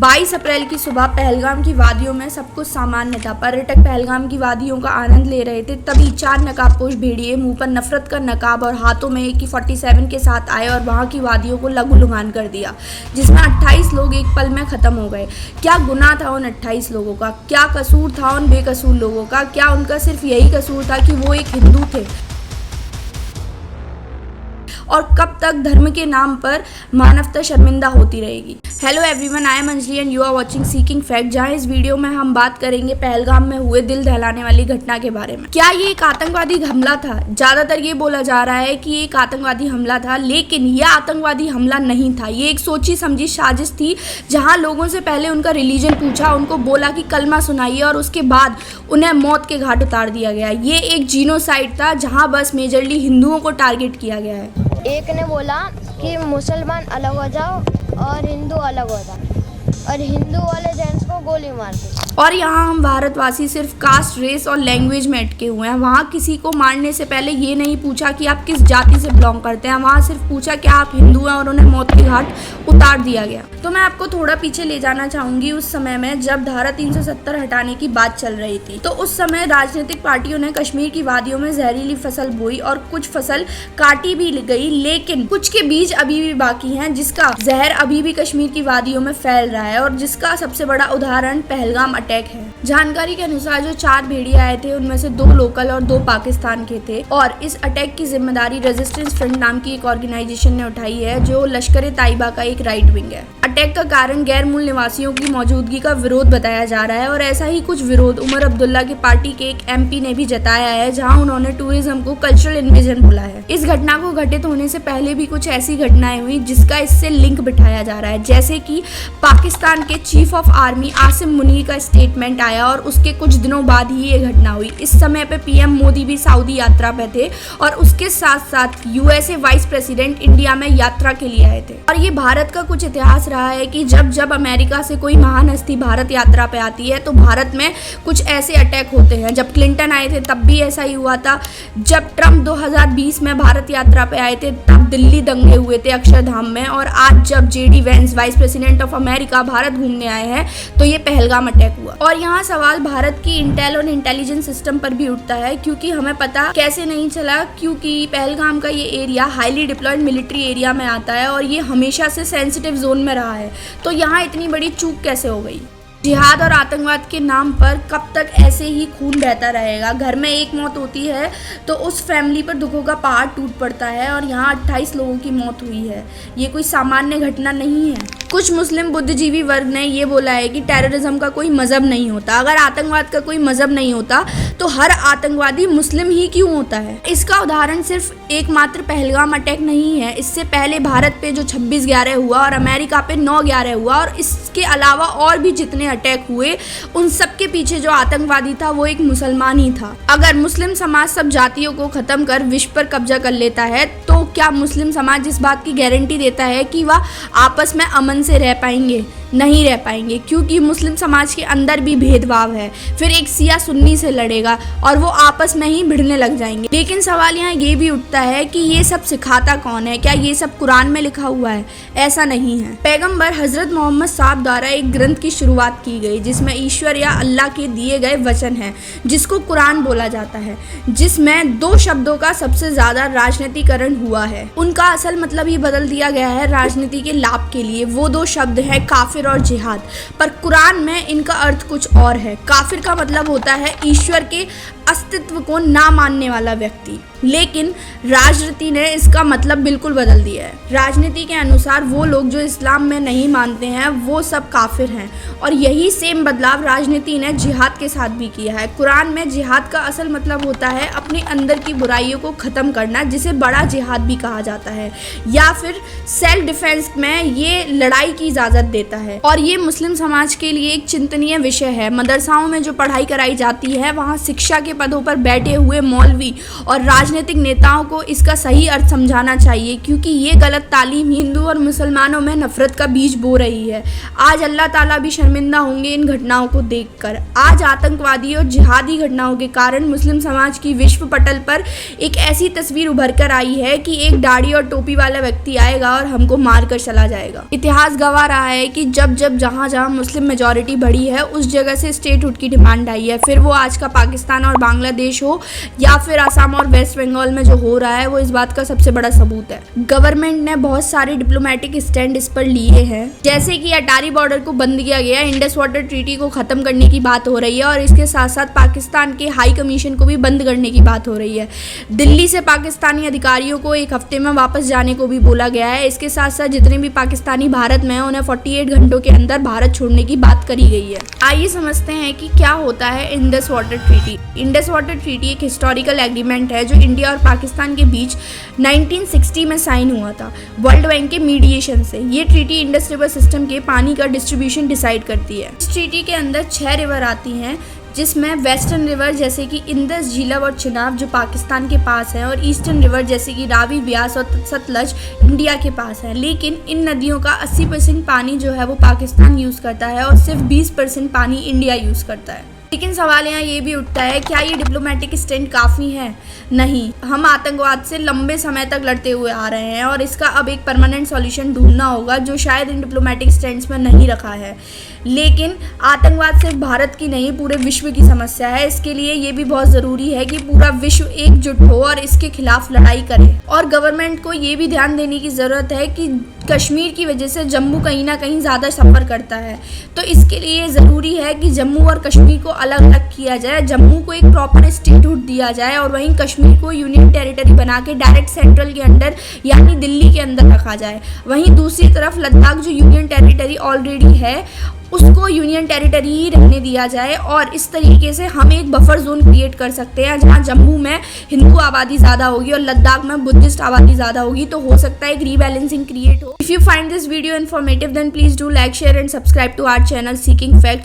22 अप्रैल की सुबह पहलगाम की वादियों में सब कुछ सामान्य था। पर्यटक पहलगाम की वादियों का आनंद ले रहे थे, तभी 4 नकाबपोश भेड़िए मुंह पर नफरत का नकाब और हाथों में AK-47 के साथ आए और वहां की वादियों को लहूलुहान कर दिया, जिसमें 28 लोग एक पल में खत्म हो गए। क्या गुनाह था उन 28 लोगों का? क्या कसूर था उन बेकसूर लोगों का? क्या उनका सिर्फ यही कसूर था कि वो एक हिंदू थे? और कब तक धर्म के नाम पर मानवता शर्मिंदा होती रहेगी? Hello everyone, I am Anjali and you are watching Seeking Fact, जहां इस वीडियो में हम बात करेंगे पहलगाम में हुए दिल दहलाने वाली घटना के बारे में। क्या ये एक आतंकवादी हमला था? ज्यादातर ये बोला जा रहा है कि ये एक आतंकवादी हमला था, लेकिन यह आतंकवादी हमला नहीं था। ये एक सोची समझी साजिश थी, जहां लोगों से पहले उनका रिलीजन पूछा, उनको बोला कि कलमा सुनाइए और उसके बाद उन्हें मौत के घाट उतार दिया गया। ये एक जीनोसाइड था, जहाँ बस मेजरली हिंदुओं को टारगेट किया गया है। एक ने बोला कि मुसलमान अलग हो जाओ और हिंदू अलग हो जाओ, और हिंदू वाले जेंट्स को गोली मार दी। और यहाँ हम भारतवासी सिर्फ कास्ट, रेस और लैंग्वेज में अटके हुए हैं। वहाँ किसी को मारने से पहले ये नहीं पूछा कि आप किस जाति से बिलोंग करते हैं, वहाँ सिर्फ पूछा कि आप हिंदू हैं और उन्हें मौत के घाट उतार दिया गया। तो मैं आपको थोड़ा पीछे ले जाना चाहूंगी उस समय में, जब धारा 370 हटाने की बात चल रही थी। तो उस समय राजनीतिक पार्टियों ने कश्मीर की वादियों में जहरीली फसल बोई और कुछ फसल काटी भी गई, लेकिन कुछ के बीज अभी भी बाकी हैं, जिसका जहर अभी भी कश्मीर की वादियों में फैल रहा है। और जिसका सबसे बड़ा उदाहरण पहलगाम अटैक है। जानकारी के अनुसार जो 4 भेड़िए आए थे, उनमें से 2 लोकल और 2 पाकिस्तान के थे। और इस अटैक की जिम्मेदारी रेजिस्टेंस फ्रंट नाम की एक ऑर्गेनाइजेशन ने उठाई है, जो लश्कर ताइबा का एक राइट विंग है। अटैक का कारण गैर मूल निवासियों की मौजूदगी का विरोध बताया जा रहा है, और ऐसा ही कुछ विरोध उमर अब्दुल्ला की पार्टी के एक MP ने भी जताया है, जहां उन्होंने टूरिज्म को कल्चरल इन्वेजन बोला है। इस घटना को घटित होने से पहले भी कुछ ऐसी घटनाएं हुई जिसका इससे लिंक बिठाया जा रहा है, जैसे कि पाकिस्तान के chief of army Asim Munir का स्टेटमेंट आया और उसके कुछ दिनों बाद ही ये घटना हुई। इस समय पे PM मोदी भी सऊदी यात्रा पे थे और उसके साथ साथ USA वाइस प्रेसिडेंट इंडिया में यात्रा के लिए आए थे। और ये भारत का कुछ इतिहास रहा है कि जब जब अमेरिका से कोई महान हस्ती भारत यात्रा पे आती है तो भारत में कुछ ऐसे अटैक होते हैं। जब क्लिंटन आए थे तब भी ऐसा ही हुआ था। जब ट्रम्प 2020 में भारत यात्रा पे आए थे तब दिल्ली दंगे हुए थे अक्षरधाम में। और आज जब JD Vance vice president of America Bharat घूमने आए हैं तो ये पहलगाम अटैक हुआ। और यहाँ सवाल भारत की इंटेल और इंटेलिजेंस सिस्टम पर भी उठता है, क्योंकि हमें पता कैसे नहीं चला, क्योंकि पहलगाम का ये area highly deployed military area में आता है और ये हमेशा से सेंसिटिव जोन में रहा है। तो यहाँ इतनी बड़ी चूक कैसे हो गई? जिहाद और आतंकवाद के नाम पर कब तक ऐसे ही खून बहता रहेगा? घर में एक मौत होती है तो उस फैमिली पर दुखों का पहाड़ टूट पड़ता है, और यहाँ 28 लोगों की मौत हुई है। ये कोई सामान्य घटना नहीं है। कुछ मुस्लिम बुद्धिजीवी वर्ग ने ये बोला है कि टेररिज्म का कोई मजहब नहीं होता। अगर आतंकवाद का कोई मजहब नहीं होता तो हर आतंकवादी मुस्लिम ही क्यों होता है? इसका उदाहरण सिर्फ एकमात्र पहलगाम अटैक नहीं है। इससे पहले भारत पे जो 26/11 हुआ और अमेरिका पे 9/11 हुआ, और इसके अलावा और भी जितने अटैक हुए, उन सब के पीछे जो आतंकवादी था वो एक मुसलमान ही था। अगर मुस्लिम समाज सब जातियों को खत्म कर विश्व पर कब्जा कर लेता है तो क्या मुस्लिम समाज इस बात की गारंटी देता है कि वह आपस में अमन से रह पाएंगे? नहीं रह पाएंगे, क्योंकि मुस्लिम समाज के अंदर भी भेदभाव है। फिर एक शिया सुन्नी से लड़ेगा और वो आपस में ही भिड़ने लग जाएंगे। लेकिन सवाल यहाँ ये भी उठता है कि ये सब सिखाता कौन है? क्या ये सब कुरान में लिखा हुआ है? ऐसा नहीं है। पैगंबर हजरत मोहम्मद साहब द्वारा एक ग्रंथ की शुरुआत की गई, जिसमें ईश्वर या अल्लाह के दिए गए वचन हैं, जिसको कुरान बोला जाता है, जिसमें 2 शब्दों का सबसे ज्यादा राजनीतिकरण हुआ है। उनका असल मतलब ही बदल दिया गया है राजनीति के लाभ के लिए। वो 2 शब्द है काफिर और जिहाद, पर कुरान में इनका अर्थ कुछ और है। काफिर का मतलब होता है ईश्वर के अस्तित्व को ना मानने वाला व्यक्ति, लेकिन राजनीति ने इसका मतलब बिल्कुल बदल दिया है। राजनीति के अनुसार वो लोग जो इस्लाम में नहीं मानते हैं वो सब काफिर हैं, और यही सेम बदलाव राजनीति ने जिहाद के साथ भी किया है। कुरान में जिहाद का असल मतलब होता है अपने अंदर की बुराइयों को खत्म करना, जिसे बड़ा जिहाद भी कहा जाता है, या फिर सेल्फ डिफेंस में ये लड़ाई की इजाजत देता है। और ये मुस्लिम समाज के लिए एक चिंतनीय विषय है। मदरसाओं में जो पढ़ाई कराई जाती है, वहाँ शिक्षा के पदों पर बैठे हुए मौलवी और राजनीतिक नेताओं को इसका सही अर्थ समझाना चाहिए, क्योंकि ये गलत तालीम हिंदू और मुसलमानों में नफरत का बीज बो रही है। आज अल्लाह ताला भी शर्मिंदा होंगे इन घटनाओं को देखकर। आज आतंकवादी और जिहादी घटनाओं के कारण मुस्लिम समाज की विश्व पटल पर एक ऐसी तस्वीर उभर कर आई है कि एक दाढ़ी और टोपी वाला व्यक्ति आएगा और हमको मार कर चला जाएगा। इतिहास गवाह रहा है कि जब जहाँ मुस्लिम मेजॉरिटी बढ़ी है उस जगह से स्टेटहुड की डिमांड आई है, फिर वो आज का पाकिस्तान और बांग्लादेश हो या फिर असम और वेस्ट बंगाल में जो हो रहा है, वो इस बात का सबसे बड़ा सबूत है। गवर्नमेंट ने बहुत सारे डिप्लोमेटिक स्टैंड इस पर लिए हैं, जैसे कि अटारी बॉर्डर को बंद किया गया, इंडस वाटर ट्रीटी को खत्म करने की बात हो रही है और इसके साथ साथ पाकिस्तान के हाई कमीशन को भी बंद करने की बात हो रही है। दिल्ली से पाकिस्तानी अधिकारियों को एक हफ्ते में वापस जाने को भी बोला गया है। इसके साथ साथ जितने भी पाकिस्तानी भारत में हैं उन्हें 48 घंटों के अंदर भारत छोड़ने की बात करी गई है। आइए समझते हैं कि क्या होता है Indus water treaty. Indus water treaty एक हिस्टोरिकल एग्रीमेंट है जो इंडिया और पाकिस्तान के बीच 1960 में साइन हुआ था वर्ल्ड बैंक के मीडिएशन से। ये ट्रीटी इंडस रिवर सिस्टम के पानी का डिस्ट्रीब्यूशन डिसाइड करती है। इस ट्रीटी के अंदर 6 रिवर आती हैं, जिसमें वेस्टर्न रिवर जैसे कि इंदस, झीलम और चिनाब जो पाकिस्तान के पास है, और ईस्टर्न रिवर जैसे कि रावी, ब्यास और सतलज इंडिया के पास है। लेकिन इन नदियों का 80% पानी जो है वो पाकिस्तान यूज़ करता है और सिर्फ 20% पानी इंडिया यूज़ करता है। लेकिन सवाल यहाँ ये भी उठता है, क्या ये डिप्लोमेटिक स्टैंड काफ़ी है? नहीं, हम आतंकवाद से लंबे समय तक लड़ते हुए आ रहे हैं और इसका अब एक परमानेंट सॉल्यूशन ढूंढना होगा जो शायद इन डिप्लोमेटिक स्टैंड्स में नहीं रखा है। लेकिन आतंकवाद सिर्फ भारत की नहीं, पूरे विश्व की समस्या है। इसके लिए ये भी बहुत ज़रूरी है कि पूरा विश्व एकजुट हो और इसके खिलाफ लड़ाई करे। और गवर्नमेंट को ये भी ध्यान देने की ज़रूरत है कि कश्मीर की वजह से जम्मू कहीं ना कहीं ज़्यादा सफ़र करता है, तो इसके लिए ज़रूरी है कि जम्मू और कश्मीर को अलग अलग किया जाए। जम्मू को एक प्रॉपर स्टेटहुड दिया जाए और वहीं कश्मीर को यूनियन टेरिटरी बना के डायरेक्ट सेंट्रल के अंडर यानी दिल्ली के अंदर रखा जाए। वहीं दूसरी तरफ लद्दाख जो यूनियन टेरिटरी ऑलरेडी है उसको यूनियन टेरिटरी ही रहने दिया जाए। और इस तरीके से हम एक बफर जोन क्रिएट कर सकते हैं जहां जम्मू में हिंदू आबादी ज़्यादा होगी और लद्दाख में बुद्धिस्ट आबादी ज़्यादा होगी, तो हो सकता है एक रीबैलेंसिंग क्रिएट हो। If you find this video informative then please do like, share and subscribe to our channel Seeking facts.